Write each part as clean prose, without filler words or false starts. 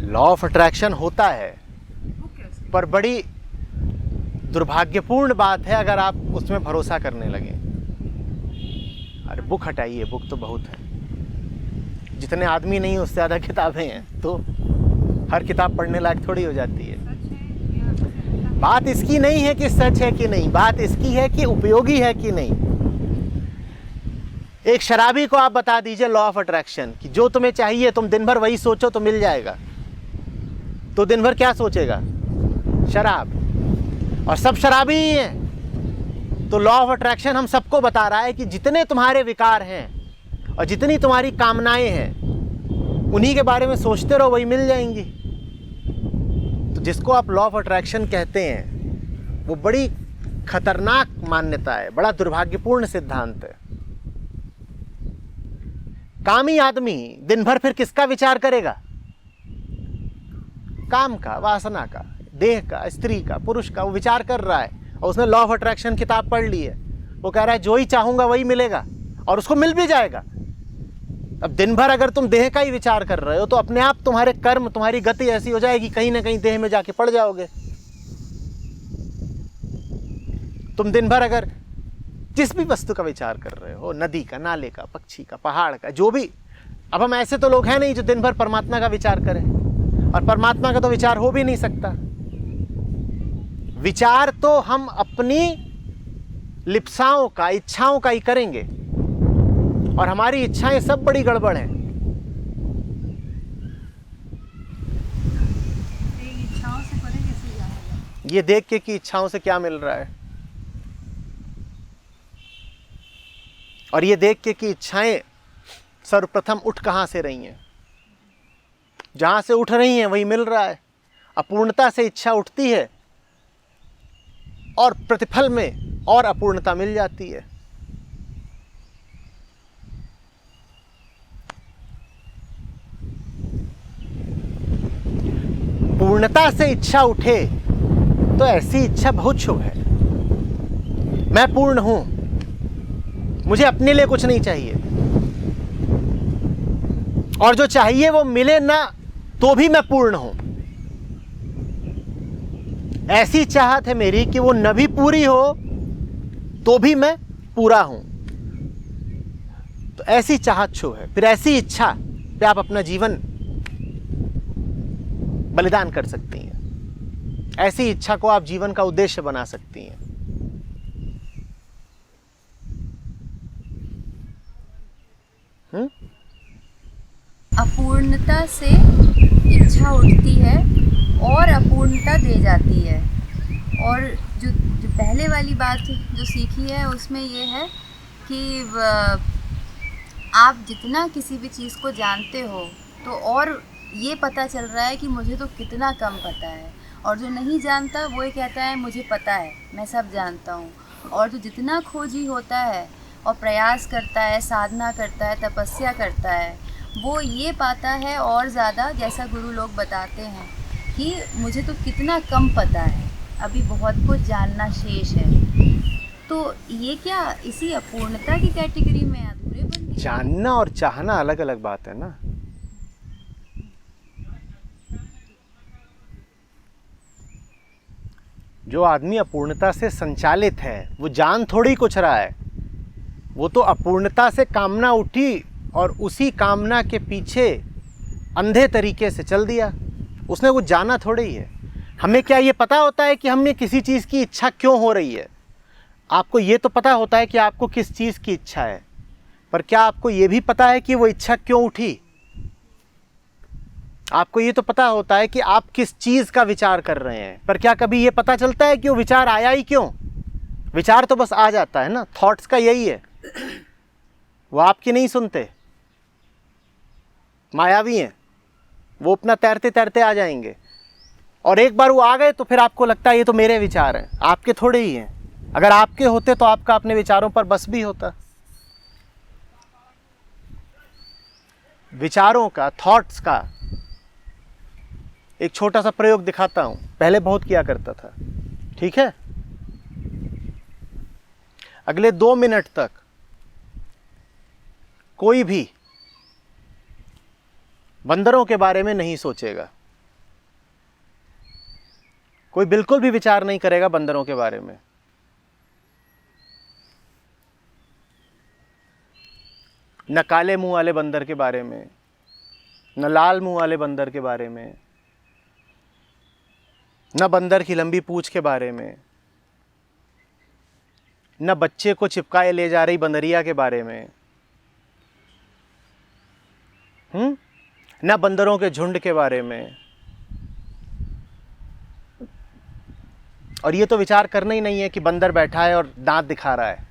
Law of attraction होता है, पर बड़ी दुर्भाग्यपूर्ण बात है अगर आप उसमें भरोसा करने लगें। अरे बुक हटाइए, बुक तो बहुत है, जितने आदमी नहीं उससे ज़्यादा किताबें हैं, तो हर किताब पढ़ने लायक थोड़ी हो जाती है। बात इसकी नहीं है कि सच है कि नहीं, बात इसकी है कि उपयोगी है कि नहीं। एक शराबी को आप बता दीजिए लॉ ऑफ अट्रैक्शन कि जो तुम्हें चाहिए तुम दिन भर वही सोचो तो मिल जाएगा, तो दिन भर क्या सोचेगा? शराब। और सब शराबी ही हैं। तो लॉ ऑफ अट्रैक्शन हम सबको बता रहा है कि जितने तुम्हारे विकार हैं और जितनी तुम्हारी कामनाएं हैं उन्हीं के बारे में सोचते रहो, वही मिल जाएंगी। तो जिसको आप लॉ ऑफ अट्रैक्शन कहते हैं वो बड़ी खतरनाक मान्यता है, बड़ा दुर्भाग्यपूर्ण सिद्धांत है। कामी आदमी दिन भर फिर किसका विचार करेगा? काम का, वासना का, देह का, स्त्री का, पुरुष का, वो विचार कर रहा है। और उसने लॉ ऑफ अट्रैक्शन किताब पढ़ ली है, वो कह रहा है जो ही चाहूंगा वही मिलेगा, और उसको मिल भी जाएगा। अब दिन भर अगर तुम देह का ही विचार कर रहे हो तो अपने आप तुम्हारे कर्म, तुम्हारी गति ऐसी हो जाएगी, कहीं ना कहीं देह में जाके पड़ जाओगे। तुम दिन भर अगर जिस भी वस्तु का विचार कर रहे हो, नदी का, नाले का, पक्षी का, पहाड़ का, जो भी, अब हम ऐसे तो लोग हैं नहीं जो दिन भर परमात्मा का विचार करें, और परमात्मा का तो विचार हो भी नहीं सकता। विचार तो हम अपनी लिप्साओं का, इच्छाओं का ही करेंगे, और हमारी इच्छाएं सब बड़ी गड़बड़ हैं। इच्छाओं से परे कैसे जाएगा? ये देख के कि इच्छाओं से क्या मिल रहा है, और ये देख के कि इच्छाएं सर्वप्रथम उठ कहां से रही हैं। जहां से उठ रही हैं वही मिल रहा है। अपूर्णता से इच्छा उठती है और प्रतिफल में और अपूर्णता मिल जाती है। पूर्णता से इच्छा उठे तो ऐसी इच्छा बहुत शुभ है। मैं पूर्ण हूं, मुझे अपने लिए कुछ नहीं चाहिए, और जो चाहिए वो मिले ना तो भी मैं पूर्ण हूं। ऐसी चाहत है मेरी कि वो न भी पूरी हो तो भी मैं पूरा हूं। तो ऐसी चाहत शुभ है। फिर ऐसी इच्छा पे आप अपना जीवन बलिदान कर सकती हैं। ऐसी इच्छा को आप जीवन का उद्देश्य बना सकती हैं। अपूर्णता से इच्छा उठती है और अपूर्णता दे जाती है। और जो पहले वाली बात जो सीखी है उसमें ये है कि आप जितना किसी भी चीज़ को जानते हो तो और ये पता चल रहा है कि मुझे तो कितना कम पता है, और जो नहीं जानता वो ये कहता है मुझे पता है, मैं सब जानता हूँ। और जो जितना खोजी होता है और प्रयास करता है, साधना करता है, तपस्या करता है, वो ये पाता है और ज़्यादा, जैसा गुरु लोग बताते हैं कि मुझे तो कितना कम पता है, अभी बहुत कुछ जानना शेष है। तो ये क्या इसी अपूर्णता की कैटेगरी में अधूरे बन गए? जानना और चाहना अलग अलग बात है ना। जो आदमी अपूर्णता से संचालित है वो जान थोड़ी कुछ रहा है, वो तो अपूर्णता से कामना उठी और उसी कामना के पीछे अंधे तरीके से चल दिया। उसने वो जाना थोड़ी ही है। हमें क्या ये पता होता है कि हमें किसी चीज़ की इच्छा क्यों हो रही है? आपको ये तो पता होता है कि आपको किस चीज़ की इच्छा है, पर क्या आपको ये भी पता है कि वो इच्छा क्यों उठी? आपको ये तो पता होता है कि आप किस चीज़ का विचार कर रहे हैं, पर क्या कभी ये पता चलता है कि वो विचार आया ही क्यों? विचार तो बस आ जाता है ना। थॉट्स का यही है, वो आपकी नहीं सुनते, मायावी हैं, वो अपना तैरते तैरते आ जाएंगे, और एक बार वो आ गए तो फिर आपको लगता है ये तो मेरे विचार हैं, आपके थोड़े ही हैं। अगर आपके होते तो आपका अपने विचारों पर बस भी होता। विचारों का, थॉट्स का एक छोटा सा प्रयोग दिखाता हूं, पहले बहुत किया करता था। ठीक है, अगले 2 मिनट तक कोई भी बंदरों के बारे में नहीं सोचेगा। कोई बिल्कुल भी विचार नहीं करेगा बंदरों के बारे में। न काले मुंह वाले बंदर के बारे में, न लाल मुंह वाले बंदर के बारे में, न बंदर की लंबी पूंछ के बारे में, न बच्चे को चिपकाए ले जा रही बंदरिया के बारे में, न बंदरों के झुंड के बारे में। और ये तो विचार करना ही नहीं है कि बंदर बैठा है और दांत दिखा रहा है।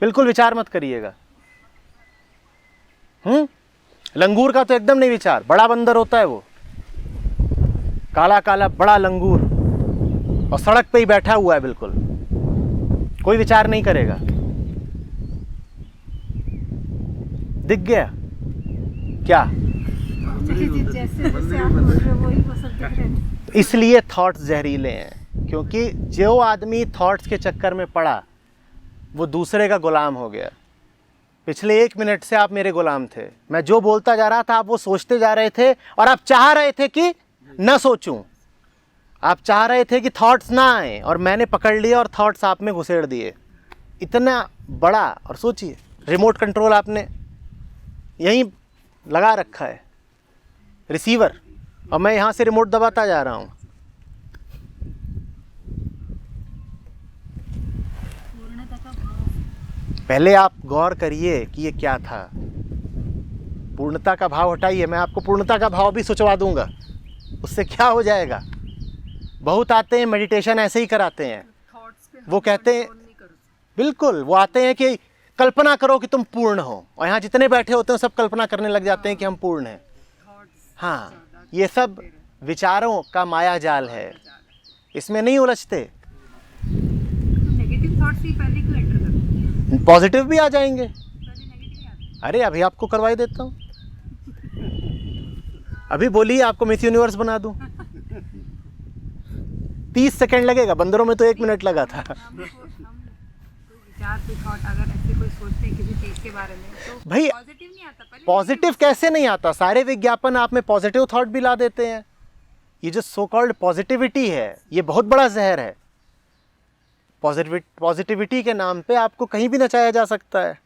बिल्कुल विचार मत करिएगा। लंगूर का तो एकदम नहीं विचार। बड़ा बंदर होता है वो, काला काला बड़ा लंगूर, और सड़क पे ही बैठा हुआ है, बिल्कुल कोई विचार नहीं करेगा। दिख गया क्या? इसलिए थॉट्स जहरीले हैं, क्योंकि जो आदमी थॉट्स के चक्कर में पड़ा वो दूसरे का गुलाम हो गया। पिछले 1 मिनट से आप मेरे गुलाम थे। मैं जो बोलता जा रहा था आप वो सोचते जा रहे थे, और आप चाह रहे थे कि न सोचूं। आप चाह रहे थे कि थॉट्स ना आए, और मैंने पकड़ लिया और थॉट्स आप में घुसेड़ दिए। इतना बड़ा, और सोचिए रिमोट कंट्रोल आपने यहीं लगा रखा है, रिसीवर, और मैं यहाँ से रिमोट दबाता जा रहा हूँ। पहले आप गौर करिए कि ये क्या था। पूर्णता का भाव हटाइए, मैं आपको पूर्णता का भाव भी सोचवा दूंगा। उससे क्या हो जाएगा? बहुत आते हैं मेडिटेशन ऐसे ही कराते हैं। वो कहते हैं, बिल्कुल वो आते हैं कि कल्पना करो कि तुम पूर्ण हो, और यहाँ जितने बैठे होते हैं सब कल्पना करने लग जाते हैं कि हम पूर्ण हैं। हाँ, ये सब विचारों का माया जाल है, इसमें नहीं उलझते। नेगेटिव थॉट्स ही पहले क्यों एंटर करते हैं? पॉजिटिव भी आ जाएंगे। पहले नेगेटिव आते हैं। अरे अभी आपको करवाई देता हूँ, अभी बोलिए आपको मिस यूनिवर्स बना दूं। 30 सेकंड लगेगा, बंदरों में तो 1 मिनट लगा था। विचार पे थॉट अगर ऐसे कोई सोचते हैं किसी चीज के बारे में तो भाई पॉजिटिव नहीं आता। पहले पॉजिटिव कैसे नहीं आता? सारे विज्ञापन आप में पॉजिटिव थॉट भी ला देते हैं। ये जो सो कॉल्ड पॉजिटिविटी है, ये बहुत बड़ा जहर है। पॉजिटिविटी के नाम पे आपको कहीं भी नचाया जा सकता है।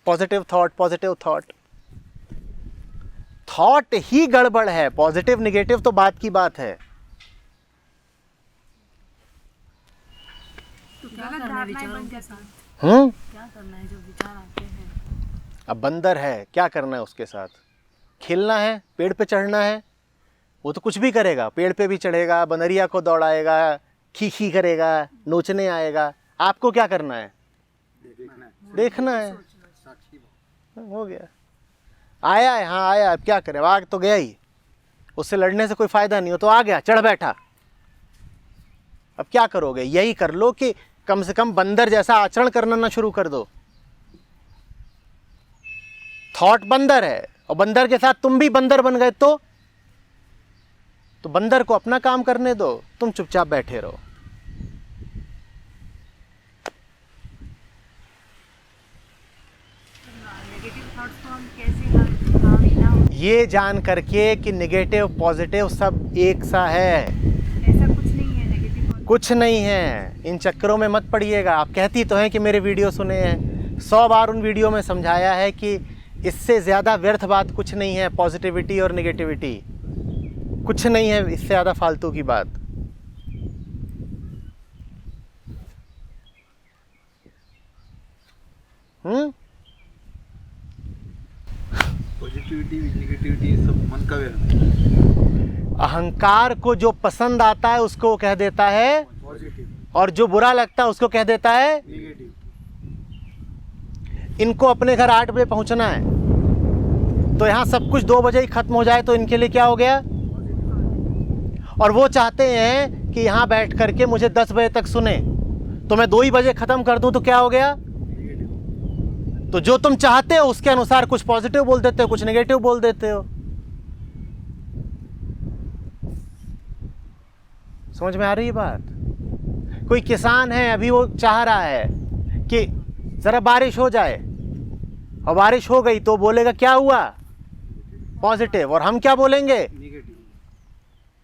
Positive thought, positive thought, thought ही गड़बड़ है। पॉजिटिव निगेटिव तो बात की बात है। तो गलत धारणाएं बन जाती हैं। क्या करना है जो विचार आते हैं? अब बंदर है, क्या करना है उसके साथ? खेलना है, पेड़ पे चढ़ना है, वो तो कुछ भी करेगा। पेड़ पे भी चढ़ेगा, बंदरिया को दौड़ाएगा, खी करेगा, नोचने आएगा। आपको क्या करना है? देखना है। हो गया, आया है, हाँ आया, अब क्या करें? आग तो गया ही, उससे लड़ने से कोई फायदा नहीं हो तो आ गया, चढ़ बैठा। अब क्या करोगे? यही कर लो कि कम से कम बंदर जैसा आचरण करना ना शुरू कर दो। थॉट बंदर है, और बंदर के साथ तुम भी बंदर बन गए तो बंदर को अपना काम करने दो, तुम चुपचाप बैठे रहो। नेगेटिव थॉट्स को हम कैसे हावी ना हो, ये जान करके कि नेगेटिव पॉजिटिव सब एक सा है, ऐसा कुछ नहीं है। नेगेटिव कुछ नहीं है। इन चक्करों में मत पड़िएगा। आप कहती तो हैं कि मेरे वीडियो सुने हैं, 100 बार उन वीडियो में समझाया है कि इससे ज़्यादा व्यर्थ बात कुछ नहीं है। पॉजिटिविटी और नेगेटिविटी कुछ नहीं है, इससे ज़्यादा फालतू की बात। पॉजिटिविटी नेगेटिविटी सब मन का व्यवहार है। अहंकार को जो पसंद आता है उसको वो कह देता है पॉजिटिव, और जो बुरा लगता है उसको कह देता है नेगेटिव। इनको अपने घर 8 बजे पहुंचना है, तो यहाँ सब कुछ 2 बजे ही खत्म हो जाए तो इनके लिए क्या हो गया? और वो चाहते हैं कि यहाँ बैठ करके मुझे 10 बजे तक सुने, तो मैं 2 ही बजे ख़त्म कर दूँ तो क्या हो गया? तो जो तुम चाहते हो उसके अनुसार कुछ पॉजिटिव बोल देते हो, कुछ नेगेटिव बोल देते हो। समझ में आ रही है बात? कोई किसान है, अभी वो चाह रहा है कि ज़रा बारिश हो जाए, और बारिश हो गई तो बोलेगा क्या हुआ? पॉजिटिव, और हम क्या बोलेंगे? नेगेटिव।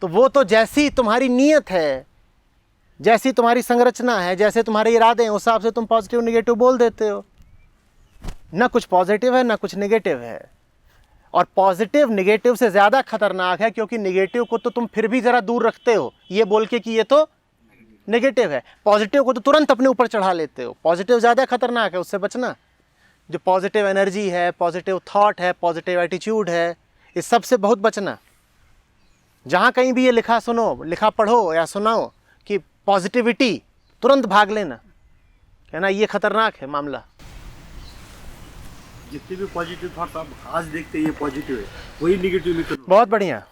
तो वो तो जैसी तुम्हारी नीयत है, जैसी तुम्हारी संरचना है, जैसे तुम्हारे इरादे हैं, उस हिसाब से तुम पॉजिटिव निगेटिव बोल देते हो। ना कुछ पॉजिटिव है ना कुछ निगेटिव है। और पॉजिटिव निगेटिव से ज़्यादा खतरनाक है, क्योंकि निगेटिव को तो तुम फिर भी ज़रा दूर रखते हो ये बोल के कि ये तो नेगेटिव है, पॉजिटिव को तो तुरंत अपने ऊपर चढ़ा लेते हो। पॉजिटिव ज़्यादा खतरनाक है, उससे बचना। जो पॉजिटिव एनर्जी है, पॉजिटिव थॉट है, पॉजिटिव एटीट्यूड है, इस सब से बहुत बचना। जहाँ कहीं भी ये लिखा सुनो, लिखा पढ़ो या सुनाओ कि पॉजिटिविटी, तुरंत भाग लेना, कहना ये खतरनाक है मामला। जितने भी पॉजिटिव थॉट्स आप आज देखते हैं ये पॉजिटिव है, वही निगेटिव में कन्वर्ट। बहुत बढ़िया।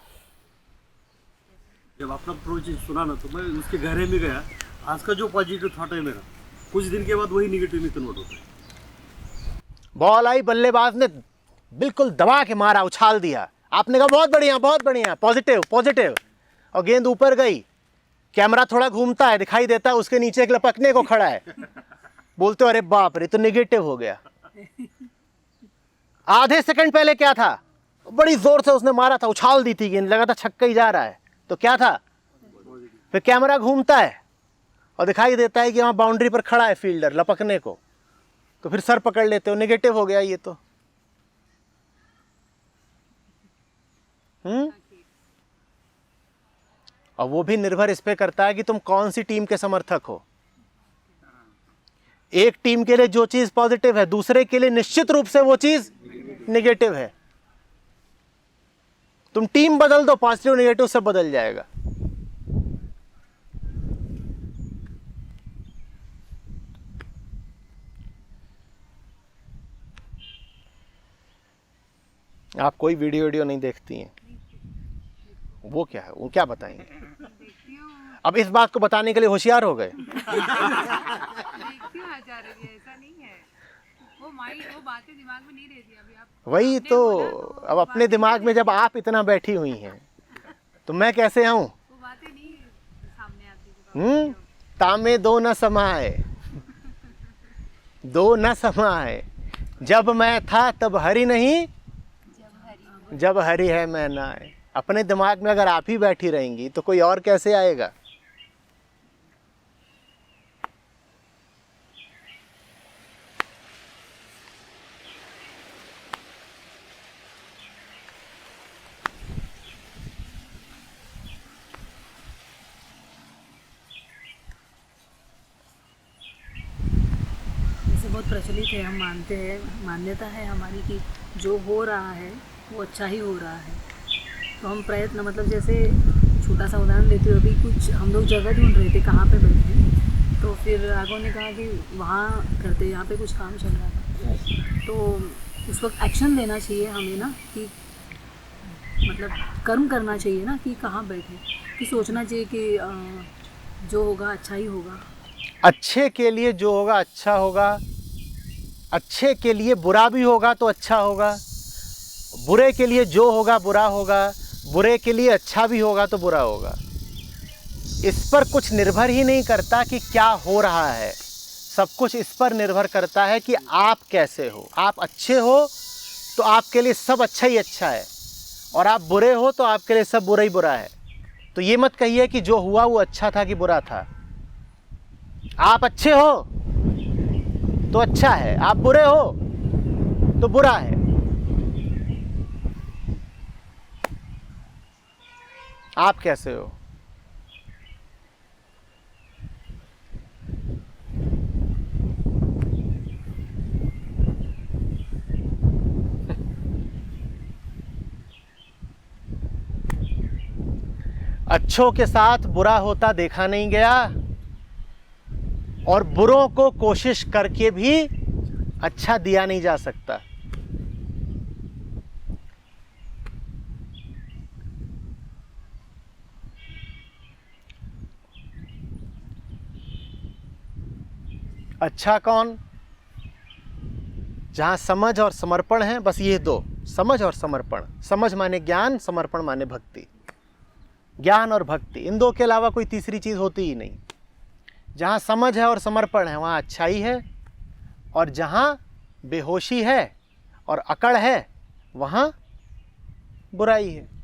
जब आपने प्रोजेक्ट सुना ना, तो मैं उसके गहरे में गया। आज का जो पॉजिटिव थॉट है मेरा, कुछ दिन के बाद वही निगेटिव में कन्वर्ट होता है। बॉल आई, बल्लेबाज ने बिल्कुल दबा के मारा, उछाल दिया, आपने कहा बहुत बढ़िया पॉजिटिव पॉजिटिव, और गेंद ऊपर गई। कैमरा थोड़ा घूमता है, दिखाई देता है उसके नीचे एक लपकने को खड़ा है, बोलते हो अरे बाप रे, तो निगेटिव हो गया। आधे सेकंड पहले क्या था? बड़ी जोर से उसने मारा था, उछाल दी थी गेंद, लगा था छक्का ही जा रहा है, तो क्या था? फिर कैमरा घूमता है और दिखाई देता है कि वहां बाउंड्री पर खड़ा है फील्डर लपकने को, तो फिर सर पकड़ लेते हो, नेगेटिव हो गया ये तो। और वो भी निर्भर इस पे करता है कि तुम कौन सी टीम के समर्थक हो। एक टीम के लिए जो चीज पॉजिटिव है, दूसरे के लिए निश्चित रूप से वो चीज नेगेटिव है। तुम टीम बदल दो, पॉजिटिव नेगेटिव सब बदल जाएगा। आप कोई वीडियो नहीं देखती हैं? वो क्या है, वो क्या बताएंगे? अब इस बात को बताने के लिए होशियार हो गए। देखती हूँ आचार्य जी, ऐसा नहीं है। वो बातें दिमाग में नहीं रहती। अभी आप वही आपने तो, बोला अब अपने दिमाग में जब आप इतना बैठी हुई हैं तो मैं कैसे आऊं? वो बातें नहीं सामने आती। तामे दो न समाए, दो न समाए, जब मैं था तब हरि नहीं, जब हरि है मैं ना आए। अपने दिमाग में अगर आप ही बैठी रहेंगी तो कोई और कैसे आएगा? जैसे बहुत प्रचलित है, हम मानते हैं, मान्यता है हमारी कि जो हो रहा है वो अच्छा ही हो रहा है। तो हम प्रयत्न, मतलब जैसे छोटा सा उदाहरण देते हुए, अभी कुछ हम लोग जगह ढूंढ रहे थे कहाँ पे बैठे, तो फिर राघव ने कहा कि वहाँ करते, यहाँ पे कुछ काम चल रहा था। तो उस वक्त एक्शन लेना चाहिए हमें ना, कि मतलब कर्म करना चाहिए ना, कि कहाँ बैठे, कि सोचना चाहिए कि जो होगा अच्छा ही होगा। अच्छे के लिए जो होगा अच्छा होगा, अच्छे के लिए बुरा भी होगा तो अच्छा होगा, बुरे के लिए जो होगा बुरा होगा, बुरे के लिए अच्छा भी होगा तो बुरा होगा। इस पर कुछ निर्भर ही नहीं करता कि क्या हो रहा है, सब कुछ इस पर निर्भर करता है कि आप कैसे हो। आप अच्छे हो तो आपके लिए सब अच्छा ही अच्छा है, और आप बुरे हो तो आपके लिए सब बुरा ही बुरा है। तो ये मत कहिए कि जो हुआ वो अच्छा था कि बुरा था। आप अच्छे हो तो अच्छा है, आप बुरे हो तो बुरा है। आप कैसे हो? अच्छों के साथ बुरा होता देखा नहीं गया, और बुरों को कोशिश करके भी अच्छा दिया नहीं जा सकता। अच्छा कौन? जहां समझ और समर्पण है, बस ये दो, समझ और समर्पण। समझ माने ज्ञान, समर्पण माने भक्ति। ज्ञान और भक्ति, इन दो के अलावा कोई तीसरी चीज होती ही नहीं। जहाँ समझ है और समर्पण है वहाँ अच्छाई है, और जहाँ बेहोशी है और अकड़ है वहाँ बुराई है।